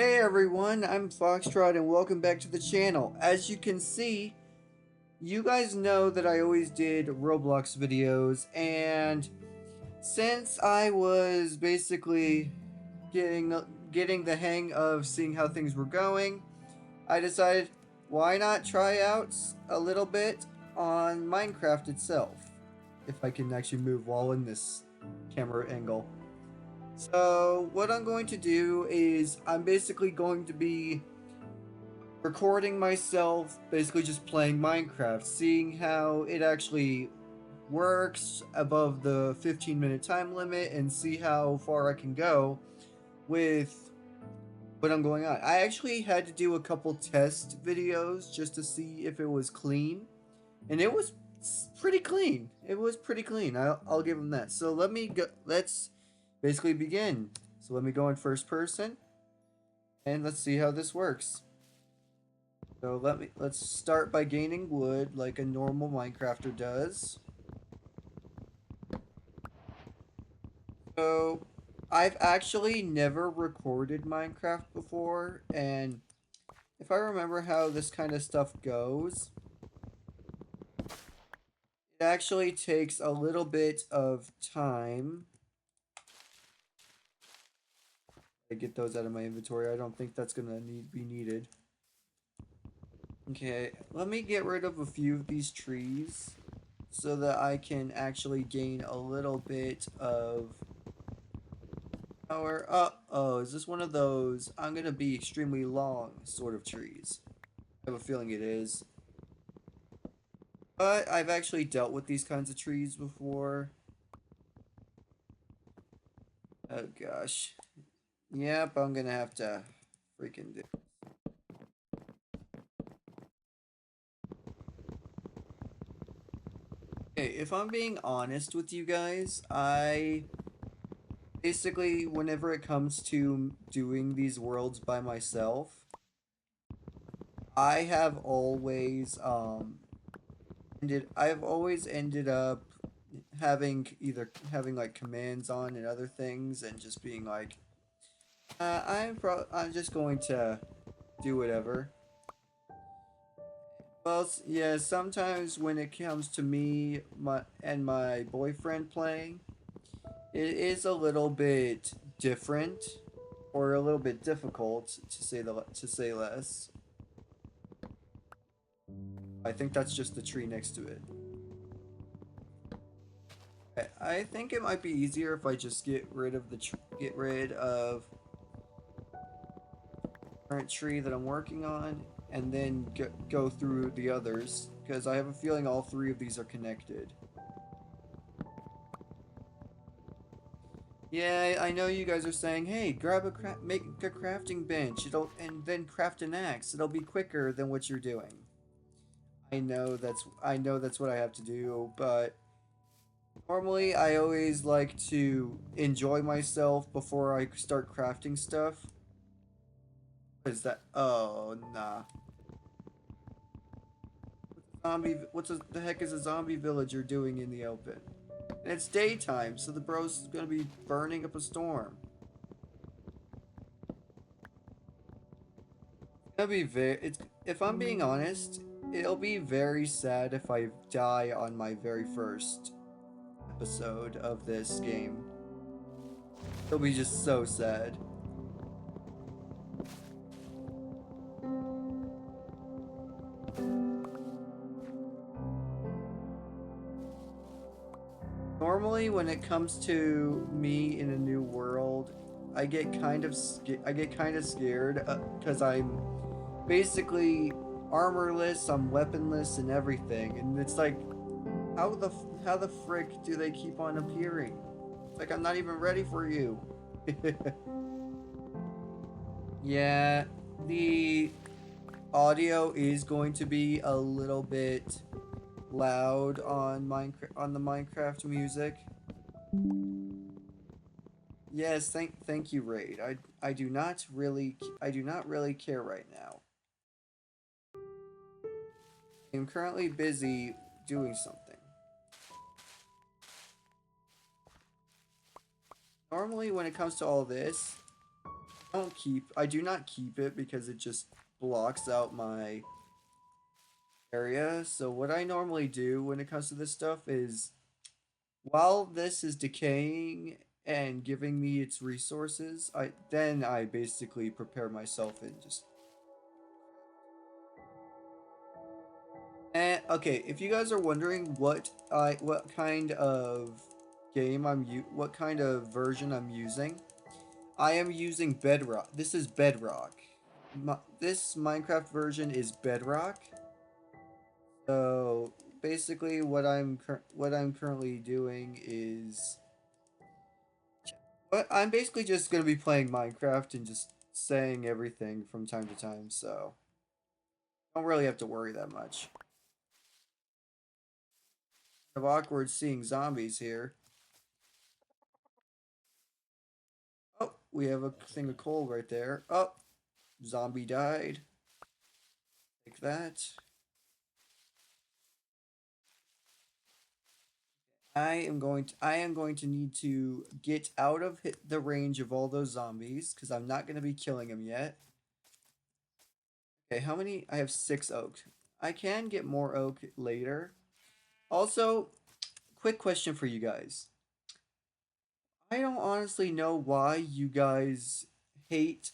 Hey everyone, I'm Foxtrot and welcome back to the channel. As you can see, you guys know that I always did Roblox videos, and since I was basically getting getting the hang of seeing how things were going, I decided why not try out a little bit on Minecraft itself. If I can actually move while in this camera angle. So what I'm going to do is I'm basically going to be recording myself basically just playing Minecraft, seeing how it actually works above the 15-minute time limit and see how far I can go with what I'm going on. I actually had to do a couple test videos just to see if it was clean, and it was pretty clean. It was pretty clean. I'll give them that. So let me go. Let's basically begin. So let me go in first person and let's see how this works. So let's start by gaining wood like a normal Minecrafter does. So I've actually never recorded Minecraft before, and if I remember how this kind of stuff goes, it actually takes a little bit of time. I get those out of my inventory. I don't think that's gonna be needed. Okay, let me get rid of a few of these trees so that I can actually gain a little bit of power. Oh, is this one of those I'm gonna be extremely long sort of trees? I have a feeling it is. But I've actually dealt with these kinds of trees before. Oh gosh. Yep, I'm gonna have to freaking do. Okay, if I'm being honest with you guys, I basically, whenever it comes to doing these worlds by myself, I have always I've always ended up having either having like commands on and other things and just being like I'm just going to do whatever. Well, yeah, sometimes when it comes to me my boyfriend playing, it is a little bit different or a little bit difficult to say less. I think that's just the tree next to it. I think it might be easier if I just get rid of the current tree that I'm working on and then go through the others because I have a feeling all three of these are connected. Yeah, I know you guys are saying, "Hey, make a crafting bench. And then craft an axe. It'll be quicker than what you're doing." I know that's what I have to do, but normally I always like to enjoy myself before I start crafting stuff. What is that? Oh, nah. The heck is a zombie villager doing in the open? And it's daytime, so the bro's gonna be burning up a storm. It'll be very. It's if I'm being honest, it'll be very sad if I die on my very first episode of this game. It'll be just so sad. Normally, when it comes to me in a new world, I get kind of scared because I'm basically armorless, I'm weaponless, and everything, and it's like, how the how the frick do they keep on appearing? It's like I'm not even ready for you. Yeah, the audio is going to be a little bit loud on the Minecraft music. Yes, thank you, Raid. I do not really care right now. I'm currently busy doing something. Normally when it comes to all this, I do not keep it because it just blocks out my area. So what I normally do when it comes to this stuff is while this is decaying and giving me its resources, I basically prepare myself and just. And okay, if you guys are wondering what kind of what kind of version I'm using, I am using Bedrock. This is Bedrock. This Minecraft version is Bedrock. So basically, what I'm currently doing is, but I'm basically just gonna be playing Minecraft and just saying everything from time to time. So I don't really have to worry that much. Kind of awkward seeing zombies here. Oh, we have a thing of coal right there. Oh, zombie died. Like that. I am going to need to get out of the range of all those zombies because I'm not going to be killing them yet. Okay, how many? I have 6 oak. I can get more oak later. Also, quick question for you guys. I don't honestly know why you guys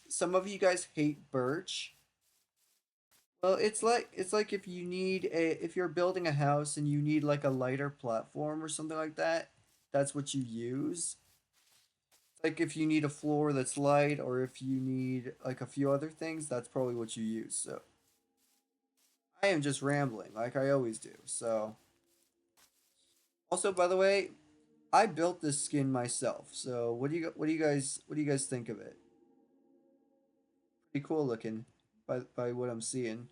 some of you guys hate birch. Well, it's like if you're building a house and you need like a lighter platform or something like that, that's what you use. Like if you need a floor that's light or if you need like a few other things, that's probably what you use. So I am just rambling like I always do. So also by the way, I built this skin myself. So what do you guys think of it? Pretty cool looking by what I'm seeing.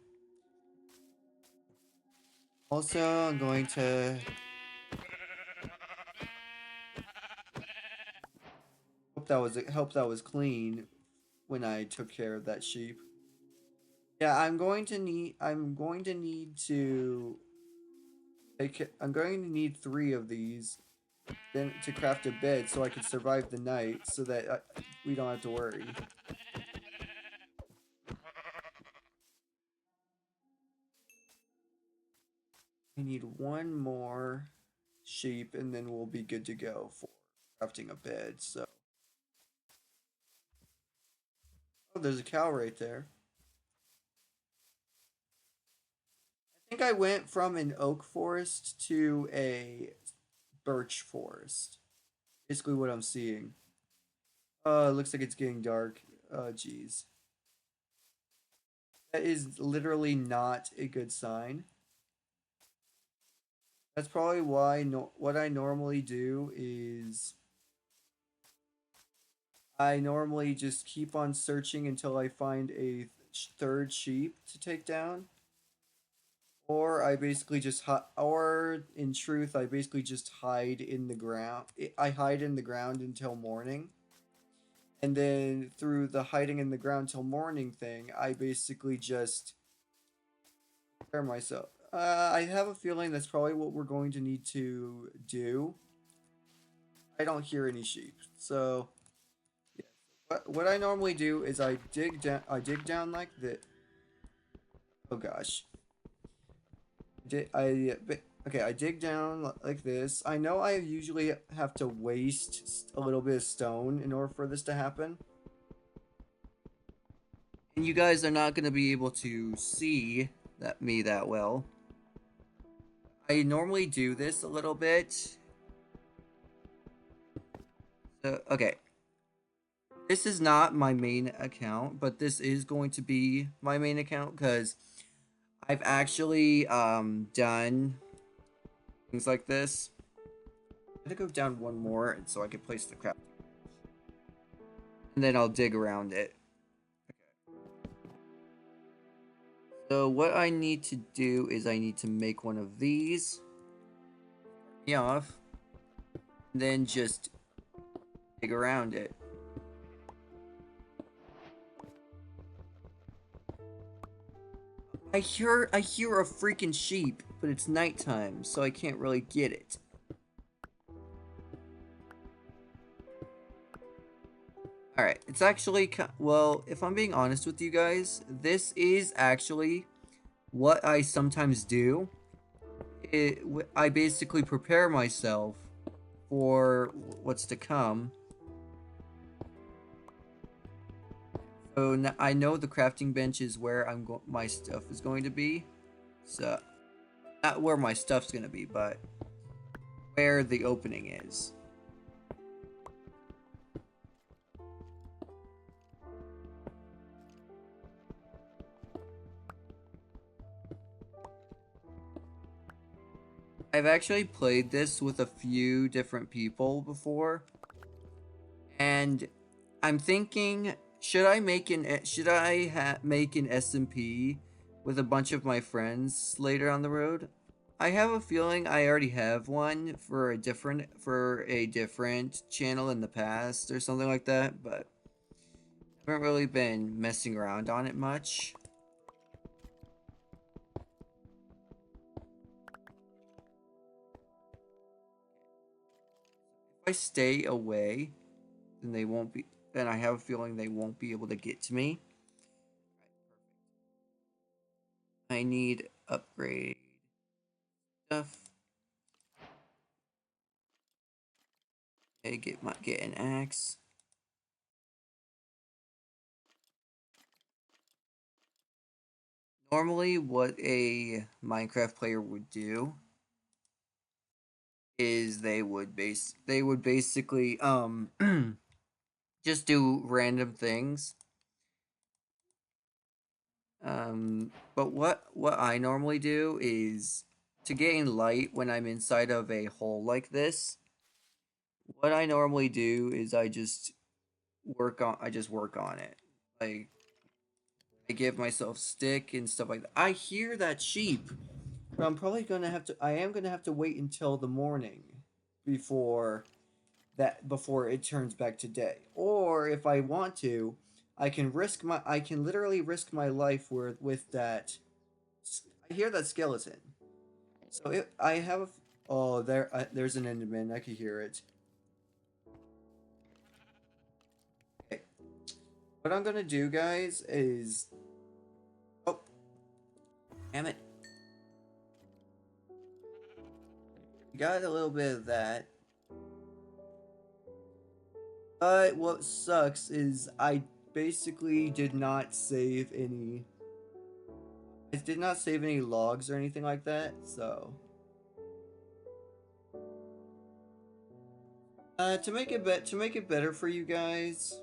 Also, I'm going to hope that was clean when I took care of that sheep. Yeah, I'm going to need to I'm going to need 3 of these then to craft a bed so I can survive the night so that we don't have to worry. I need 1 more sheep and then we'll be good to go for crafting a bed. So, oh, there's a cow right there. I think I went from an oak forest to a birch forest. Basically what I'm seeing. It looks like it's getting dark. Jeez. That is literally not a good sign. That's probably why what I normally do is I normally just keep on searching until I find a third sheep to take down. Or I basically just or in truth, I basically just hide in the ground. I hide in the ground until morning. And then through the hiding in the ground till morning thing, I basically just prepare myself. I have a feeling that's probably what we're going to need to do. I don't hear any sheep, so yeah. What I normally do is I dig down. I dig down like this. Oh gosh. Okay, I dig down like this. I know I usually have to waste a little bit of stone in order for this to happen. And you guys are not going to be able to see me that well. I normally do this a little bit. So, okay. This is not my main account, but this is going to be my main account because I've actually done things like this. I'm gonna go down 1 more so I can place the crafting. And then I'll dig around it. Okay. So what I need to do is I need to make one of these. Start me off. And then just dig around it. I hear a freaking sheep, but it's nighttime, so I can't really get it. Alright, It's actually, well, if I'm being honest with you guys, this is actually what I sometimes do. I basically prepare myself for what's to come. So now I know the crafting bench is where my stuff is going to be. So, not where my stuff's going to be, but where the opening is. I've actually played this with a few different people before, and I'm thinking, should I make an SMP with a bunch of my friends later on the road? I have a feeling I already have one for a different channel in the past or something like that, but I haven't really been messing around on it much. If I stay away, then they won't be. Then I have a feeling they won't be able to get to me. I need upgrade stuff. Okay, get an axe. Normally, what a Minecraft player would do is they would basically just do random things. But what I normally do is to gain light when I'm inside of a hole like this. What I normally do is I just work on it. Like I give myself stick and stuff like that. I hear that sheep, but I am gonna have to wait until the morning before it turns back to day. Or if I want to, I can literally risk my life with that. I hear that skeleton. So I have a. Oh, there's an Enderman. I could hear it. Okay. What I'm gonna do, guys, is. Oh, damn it. Got a little bit of that. But what sucks is I basically did not save any. I did not save any logs or anything like that, so. To make it better for you guys,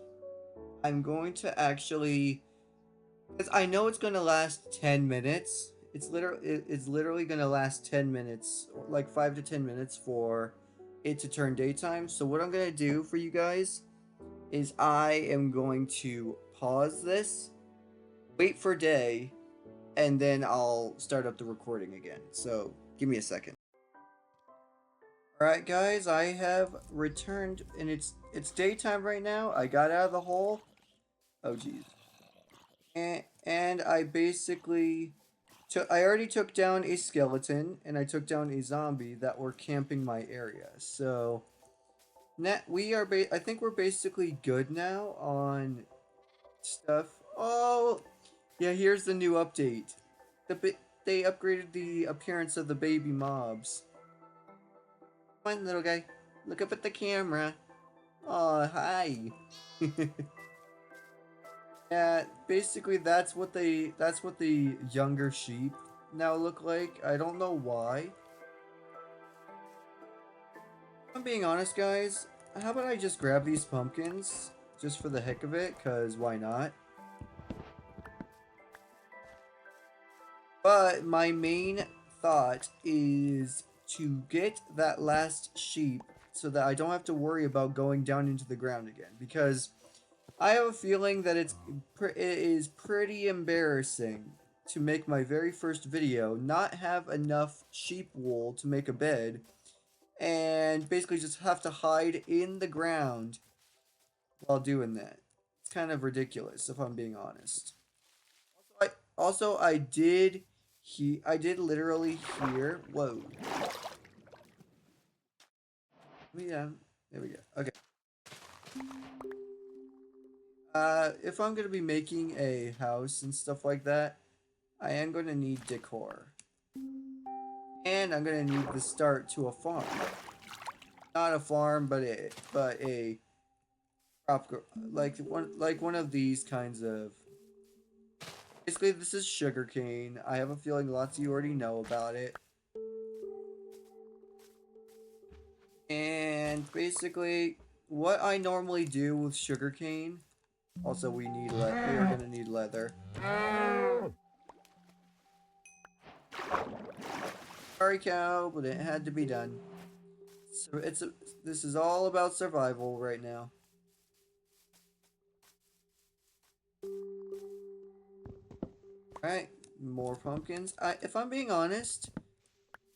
I'm going to actually, because I know it's going to last 10 minutes. It's literally going to last 10 minutes, like 5 to 10 minutes for it to turn daytime. So what I'm going to do for you guys is I am going to pause this, wait for day, and then I'll start up the recording again. So give me a second. Alright guys, I have returned, and it's daytime right now. I got out of the hole. Oh jeez. And I basically I already took down a skeleton, and I took down a zombie that were camping my area. So I think we're basically good now on stuff. Oh, yeah, here's the new update. They upgraded the appearance of the baby mobs. Come on, little guy. Look up at the camera. Oh, hi. Yeah, basically that's what the younger sheep now look like. I don't know why. If I'm being honest, guys, how about I just grab these pumpkins just for the heck of it, cause why not? But my main thought is to get that last sheep so that I don't have to worry about going down into the ground again, because I have a feeling that it is pretty embarrassing to make my very first video not have enough sheep wool to make a bed, and basically just have to hide in the ground while doing that. It's kind of ridiculous, if I'm being honest. Also, I did literally hear. Whoa. Yeah, there we go. Okay. If I'm gonna be making a house and stuff like that, I am gonna need decor. And I'm gonna need the start to a farm. Not a farm, but a crop like one of these kinds of. Basically, this is sugarcane. I have a feeling lots of you already know about it. And basically, what I normally do with sugarcane. Also, we are gonna need leather. Sorry, cow, but it had to be done. So this is all about survival right now. Alright, more pumpkins. If I'm being honest,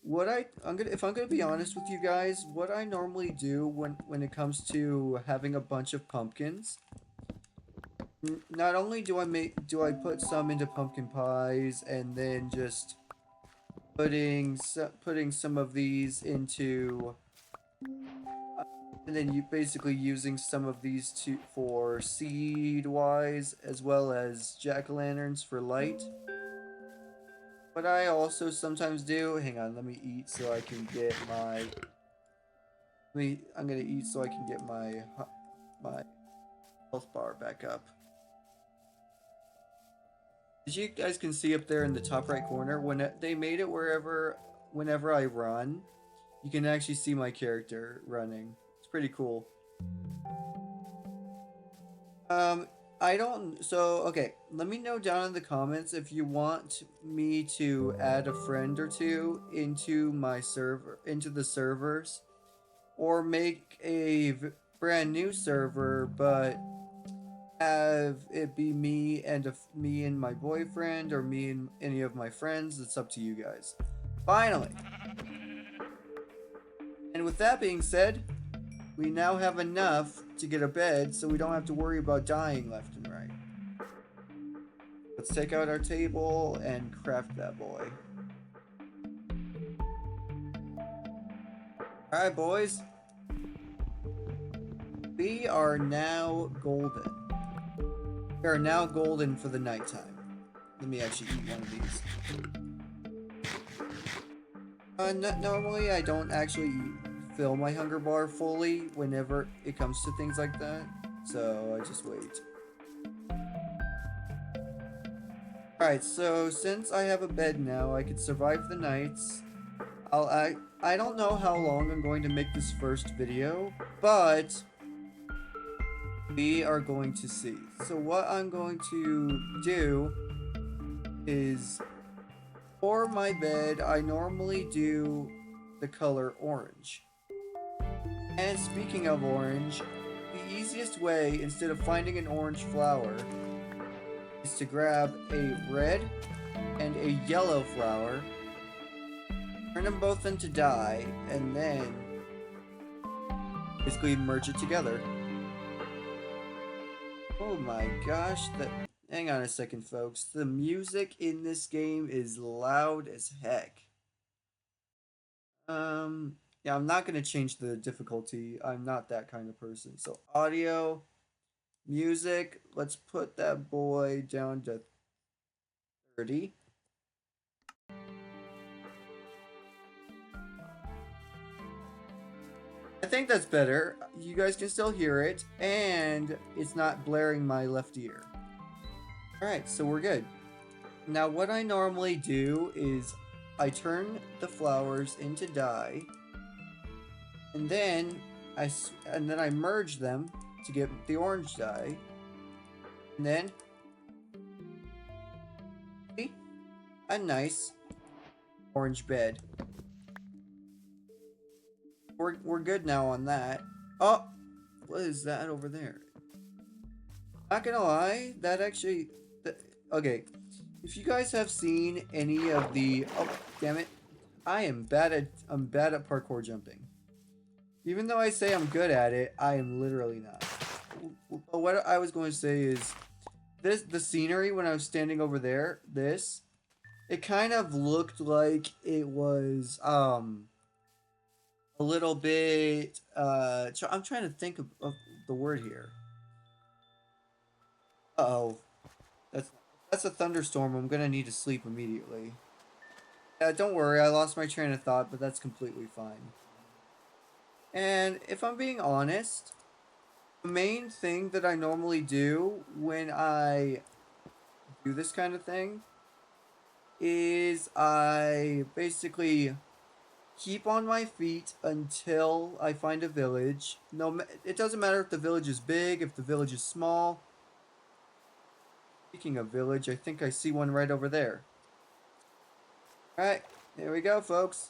if I'm gonna be honest with you guys, what I normally do when it comes to having a bunch of pumpkins, not only do I put some into pumpkin pies and then just putting some of these into and then you basically using some of these for seed wise as well as jack-o'-lanterns for light. What I also sometimes do, hang on, let me eat so I can get my I'm gonna eat so I can get my health bar back up. As you guys can see up there in the top right corner, when they made it whenever I run, you can actually see my character running. It's pretty cool. Okay, let me know down in the comments if you want me to add a friend or two into the servers, or make a brand new server, but have it be me and my boyfriend, or me and any of my friends. It's up to you guys. Finally. And with that being said, we now have enough to get a bed, so we don't have to worry about dying left and right. Let's take out our table and craft that boy. Alright, boys. We are now golden. We are now golden for the nighttime. Let me actually eat one of these. Normally, I don't actually fill my hunger bar fully whenever it comes to things like that, so I just wait. Alright, so since I have a bed now, I can survive the nights. I don't know how long I'm going to make this first video, but we are going to see. So what I'm going to do is, for my bed, I normally do the color orange. And speaking of orange, the easiest way, instead of finding an orange flower, is to grab a red and a yellow flower, turn them both into dye, and then basically merge it together. Oh my gosh, hang on a second, folks. The music in this game is loud as heck. Yeah, I'm not gonna change the difficulty. I'm not that kind of person. So audio, music, let's put that boy down to 30. I think that's better. You guys can still hear it, and it's not blaring my left ear. Alright, so we're good. Now what I normally do is I turn the flowers into dye, and then I merge them to get the orange dye, and then see, a nice orange bed. We're good now on that. Oh, what is that over there? Not gonna lie, that actually, okay. If you guys have seen any of the, oh damn it, I'm bad at parkour jumping. Even though I say I'm good at it, I am literally not. What I was going to say is, the scenery when I was standing over there, it kind of looked like it was a little bit I'm trying to think of the word here. Uh-oh. That's a thunderstorm. I'm gonna need to sleep immediately. Yeah, don't worry, I lost my train of thought, but that's completely fine. And if I'm being honest, the main thing that I normally do when I do this kind of thing is I basically keep on my feet until I find a village. No, it doesn't matter if the village is big, if the village is small. Speaking of village, I think I see one right over there. Alright, here we go, folks.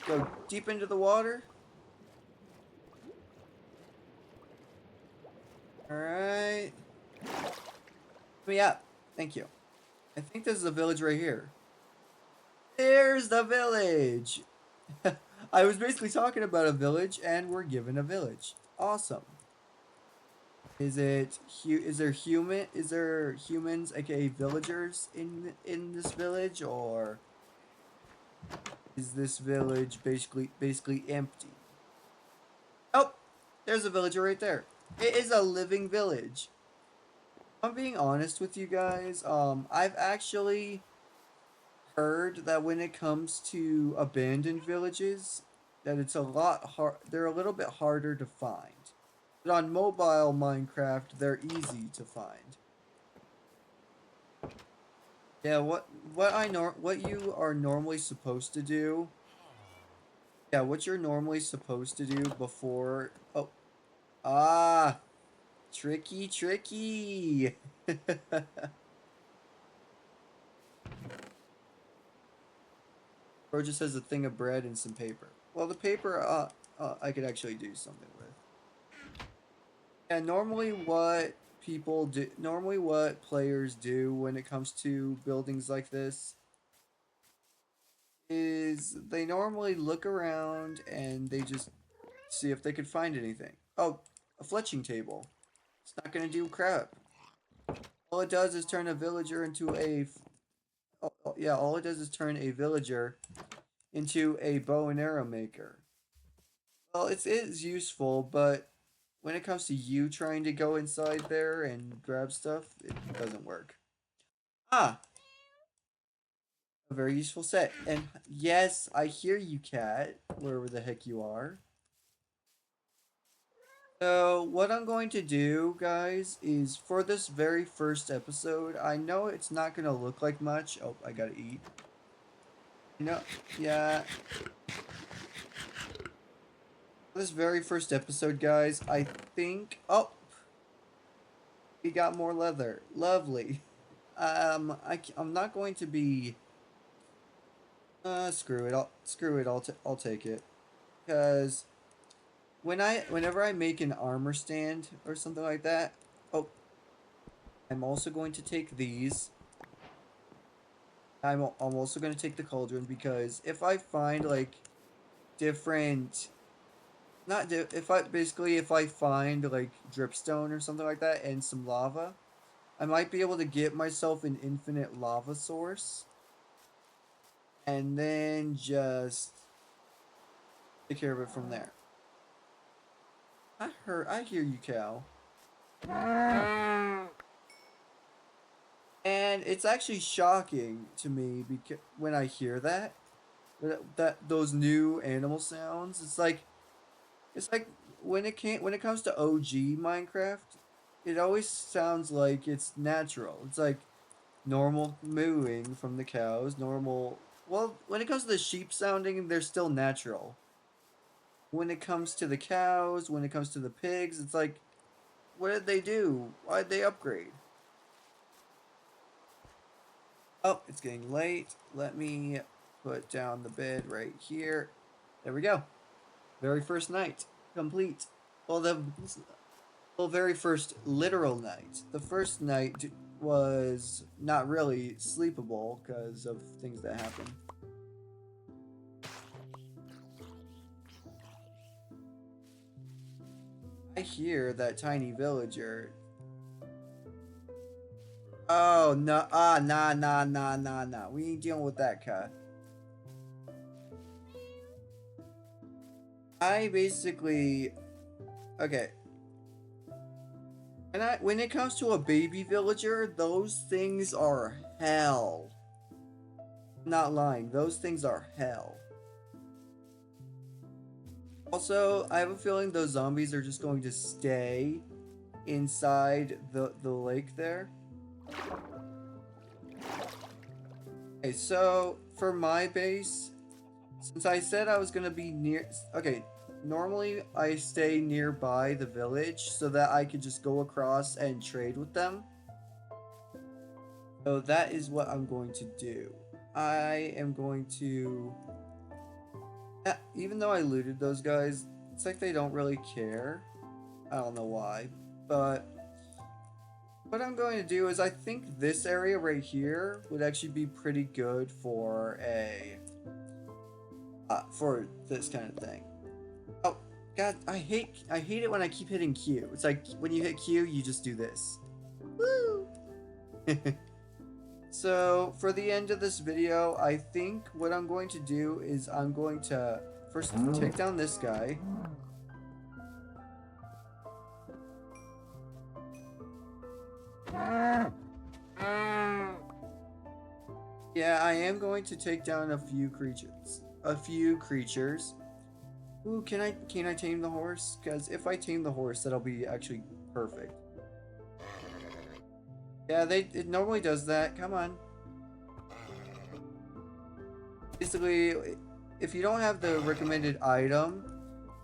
Go deep into the water. Alright. Let me up. Thank you. I think this is a village right here. There's the village! I was basically talking about a village, and we're given a village. Awesome. Is there humans, aka villagers, in this village, or is this village basically empty? Oh, there's a villager right there. It is a living village. I'm being honest with you guys. I've actually heard that when it comes to abandoned villages, that it's a lot hard. They're a little bit harder to find. But on mobile Minecraft, they're easy to find. Yeah, what you are normally supposed to do. Yeah, what you're normally supposed to do before. Oh, ah, tricky, tricky. Bro just has a thing of bread and some paper. Well, the paper, I could actually do something with. Yeah, normally what players do when it comes to buildings like this is they normally look around and they just see if they could find anything. Oh, a fletching table. It's not gonna do crap. All it does is turn a villager into a. Yeah, all it does is turn a villager into a bow and arrow maker. Well, it is useful, but when it comes to you trying to go inside there and grab stuff, it doesn't work. Ah, a very useful set. And yes, I hear you, cat, wherever the heck you are. So, what I'm going to do, guys, is for this very first episode, I know it's not going to look like much. Oh, I gotta eat. No, yeah. This very first episode, guys, I think. Oh, we got more leather. Lovely. I'm not going to be. Screw it. Screw it. I'll take it. Cause whenever I make an armor stand or something like that. Oh, I'm also going to take these. I'm also going to take the cauldron because if I find like different not di- if I find like dripstone or something like that and some lava, I might be able to get myself an infinite lava source and then just take care of it from there. I hear you, cow. And it's actually shocking to me because when I hear that those new animal sounds, it's like when it comes to OG Minecraft, it always sounds like it's natural. It's like normal mooing from the cows, normal. Well, when it comes to the sheep sounding, they're still natural. When it comes to the cows, when it comes to the pigs, it's like, what did they do? Why did they upgrade? Oh, it's getting late. Let me put down the bed right here. There we go. Very first night. Complete. Well, very first literal night. The first night was not really sleepable because of things that happened. I hear that tiny villager. Oh, no. Nah. We ain't dealing with that cat. I basically. Okay. When it comes to a baby villager, those things are hell. I'm not lying, those things are hell. Also, I have a feeling those zombies are just going to stay inside the lake there. Okay, so for my base, since I said I was gonna be near, okay, normally I stay nearby the village so that I could just go across and trade with them. So that is what I'm going to do. I am going to, even though I looted those guys, it's like they don't really care. I don't know why, but what I'm going to do is I think this area right here would actually be pretty good for a for this kind of thing. Oh God, I hate it when I keep hitting Q. It's like when you hit Q, you just do this. Woo! So for the end of this video, I think what I'm going to do is I'm going to first take down this guy. Yeah, I am going to take down a few creatures. Ooh, can I tame the horse? Because if I tame the horse, that'll be actually perfect. Yeah, it normally does that. Come on. Basically, if you don't have the recommended item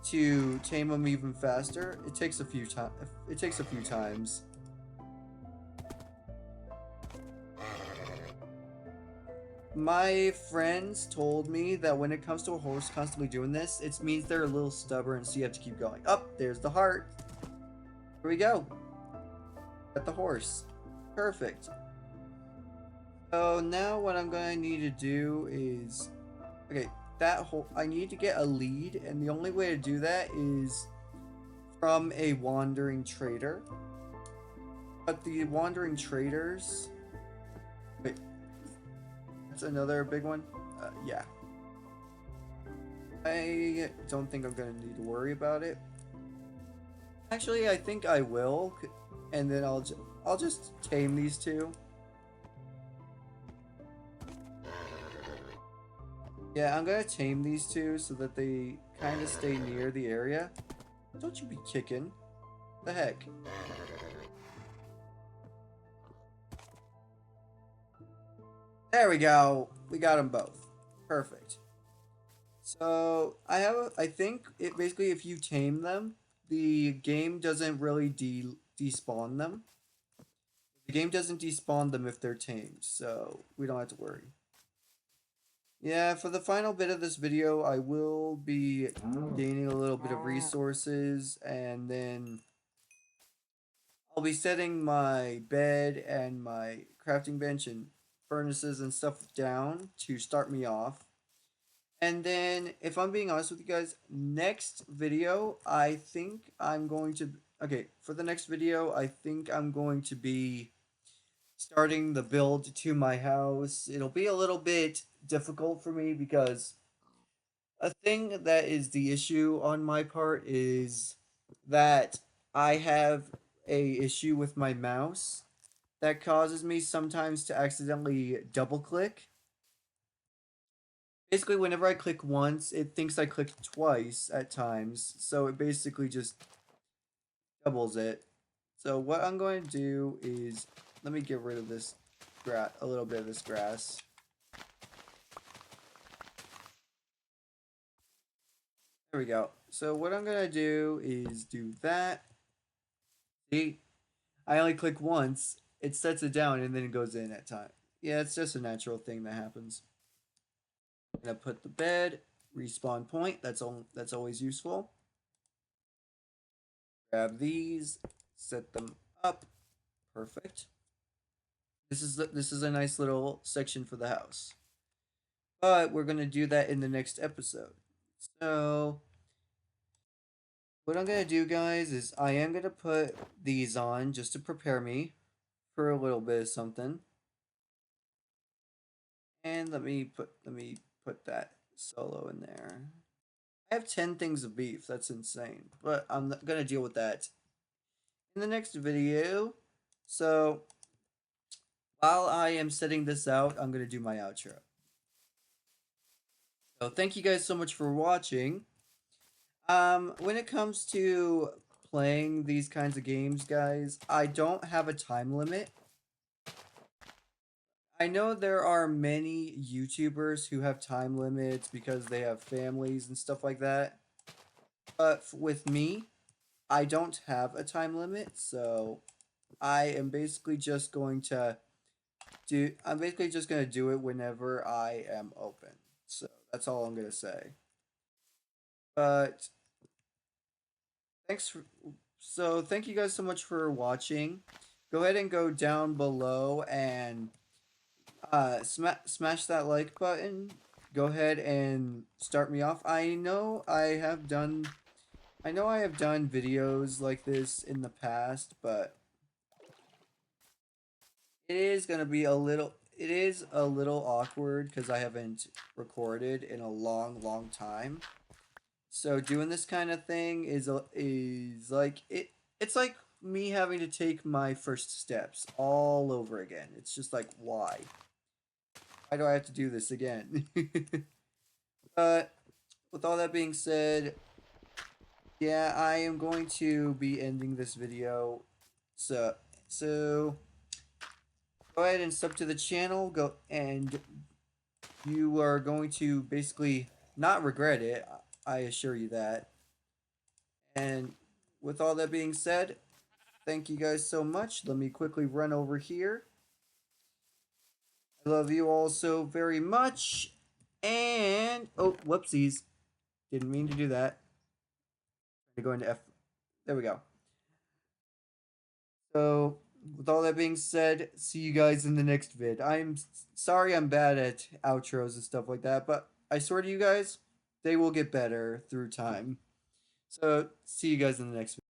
to tame them even faster, it takes a few times. It takes a few times. My friends told me that when it comes to a horse constantly doing this, it means they're a little stubborn, so you have to keep going. Up, there's the heart. Here we go. Got the horse. Perfect. So now what I'm gonna need to do is, okay, I need to get a lead, and the only way to do that is from a wandering trader. But the wandering traders, wait, that's another big one. Yeah. I don't think I'm gonna need to worry about it. Actually, I think I will, and then I'll just tame these two. Yeah, I'm gonna tame these two so that they kind of stay near the area. Don't you be kicking. The heck? There we go. We got them both. Perfect. So I think it basically if you tame them, the game doesn't really despawn them. The game doesn't despawn them if they're tamed, so we don't have to worry. Yeah, for the final bit of this video, I will be gaining a little bit of resources, and then I'll be setting my bed and my crafting bench and furnaces and stuff down to start me off. And then, if I'm being honest with you guys, next video, I think I'm going to... Okay, for the next video, I think I'm going to be starting the build to my house. It'll be a little bit difficult for me because a thing that is the issue on my part is that I have a issue with my mouse that causes me sometimes to accidentally double click. Basically, whenever I click once, it thinks I clicked twice at times, so it basically just doubles it. So what I'm going to do is, let me get rid of this a little bit of this grass. There we go. So what I'm going to do is do that. See, I only click once, it sets it down, and then it goes in at time. Yeah, it's just a natural thing that happens. I'm going to put the bed, respawn point, that's always useful. Grab these, set them up. Perfect. This is a nice little section for the house. But we're going to do that in the next episode. So what I'm going to do, guys, is I am going to put these on just to prepare me for a little bit of something. And let me put that solo in there. I have 10 things of beef. That's insane. But I'm not going to deal with that in the next video. So while I am setting this out, I'm going to do my outro. So thank you guys so much for watching. When it comes to playing these kinds of games, guys, I don't have a time limit. I know there are many YouTubers who have time limits because they have families and stuff like that. But with me, I don't have a time limit, so I am basically just going to I'm basically just going to do it whenever I am open. So that's all I'm going to say. But thanks for, so thank you guys so much for watching. Go ahead and go down below and smash that like button. Go ahead and start me off. I know I have done videos like this in the past, but it is a little awkward because I haven't recorded in a long time. So doing this kind of thing is like it's like me having to take my first steps all over again. It's just like why? Why do I have to do this again? But with all that being said, yeah, I am going to be ending this video. So go ahead and sub to the channel. Go and you are going to basically not regret it. I assure you that. And with all that being said, thank you guys so much. Let me quickly run over here. I love you all so very much. And oh, whoopsies. Didn't mean to do that. I'm going to F. There we go. So, with all that being said, see you guys in the next vid. I'm sorry I'm bad at outros and stuff like that, but I swear to you guys, they will get better through time. So, see you guys in the next video.